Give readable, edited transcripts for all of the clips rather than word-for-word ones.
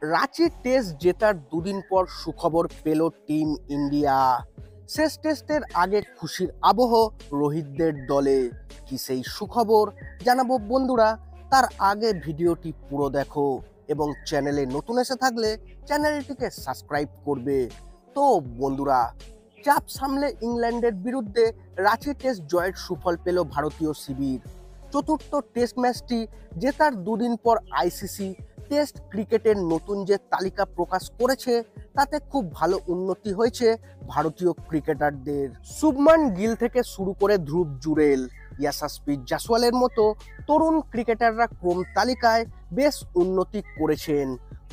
Ranchi test জেতার দুদিন পর সুখবর পেল টিম ইন্ডিয়া। শেষ টেস্টের আগে খুশির আবহ রোহিতদের দলে। কি সেই সুখবর জানাবো বন্ধুরা। তার আগে ভিডিওটি পুরো দেখো এবং চ্যানেলে নতুন এসে থাকলে চ্যানেলটিকে সাবস্ক্রাইব করবে। তো বন্ধুরা, চাপ সামলে ইংল্যান্ডের বিরুদ্ধে রাঁচি টেস্ট জয়ের সুফল পেল ভারতীয় শিবির। চতুর্থ টেস্ট ম্যাচটি জেতার দুদিন পর আইসিসি টেস্ট ক্রিকেটের নতুন যে তালিকা প্রকাশ করেছে তাতে খুব ভালো উন্নতি হয়েছে ভারতীয় ক্রিকেটারদের। শুভমান গিল থেকে শুরু করে ধ্রুব জুরেল, ইয়াশাসপ্রীত জাসওয়ালের মতো তরুণ ক্রিকেটাররা ক্রম তালিকায় বেশ উন্নতি করেছেন।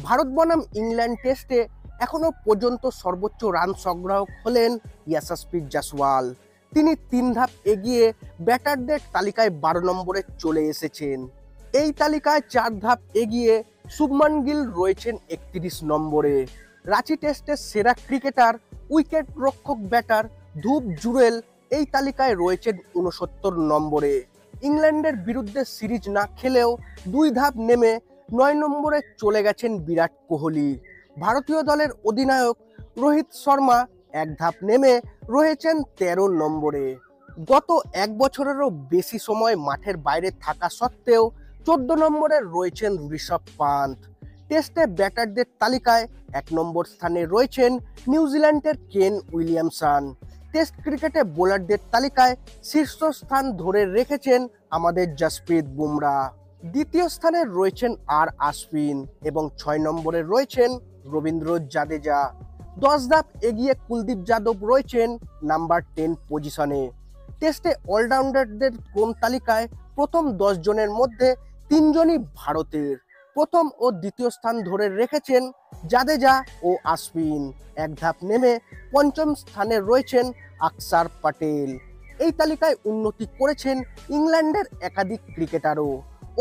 ভারত বনাম ইংল্যান্ড টেস্টে এখনো পর্যন্ত সর্বোচ্চ রান সংগ্রাহক হলেন ইয়াশাসপ্রীত জাসওয়াল। তিনি 3 ধাপ এগিয়ে ব্যাটারদের তালিকায় 12 নম্বরে চলে এসেছেন। এই তালিকায় 4 ধাপ এগিয়ে শুভমান গিল রয়েছেন 31 নম্বরে। রাঁচি টেস্টের সেরা ক্রিকেটার উইকেট রক্ষক ব্যাটার ধ্রুব জুরেল এই তালিকায় রয়েছেন 69 নম্বরে। ইংল্যান্ডের বিরুদ্ধে সিরিজ না খেলেও 2 ধাপ নেমে 9 নম্বরে চলে গেছেন বিরাট কোহলি। ভারতীয় দলের অধিনায়ক রোহিত শর্মা 1 ধাপ নেমে রয়েছেন 13 নম্বরে। গত 1 বছরেরও বেশি সময় মাঠের বাইরে থাকা সত্ত্বেও 14 নম্বরে রয়েছেন ঋষভ পান্থ। টেস্টে ব্যাটারদের তালিকায় 1 নম্বর স্থানে রয়েছেন নিউজিল্যান্ডের কেন উইলিয়ামসন। টেস্ট ক্রিকেটে বোলারদের তালিকায় শীর্ষস্থান ধরে রেখেছেন আমাদের জসপ্রীত বুমরা। দ্বিতীয় স্থানে রয়েছেন আর আশ্বিন এবং 6 নম্বরে রয়েছেন রবীন্দ্র জাদেজা। 10 ধাপ এগিয়ে কুলদীপ যাদব রয়েছেন নাম্বার 10 পজিশনে। টেস্টে অলরাউন্ডারদের ক্রম তালিকায় প্রথম 10 জনের মধ্যে 3 জনই ভারতের। প্রথম ও দ্বিতীয় স্থান ধরে রেখেছেন জাদেজা ও আশ্বিন। 1 ধাপ নেমে 5ম স্থানে রয়েছেন আকসার প্যাটেল। এই তালিকায় উন্নতি করেছেন ইংল্যান্ডের একাধিক ক্রিকেটারও।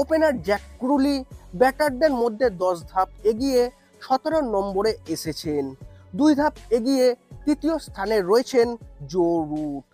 ওপেনার জ্যাক ক্রুলি ব্যাটারদের মধ্যে 10 ধাপ এগিয়ে 17 নম্বরে এসেছেন। 2 ধাপ এগিয়ে তৃতীয় স্থানে রয়েছেন জো রুট।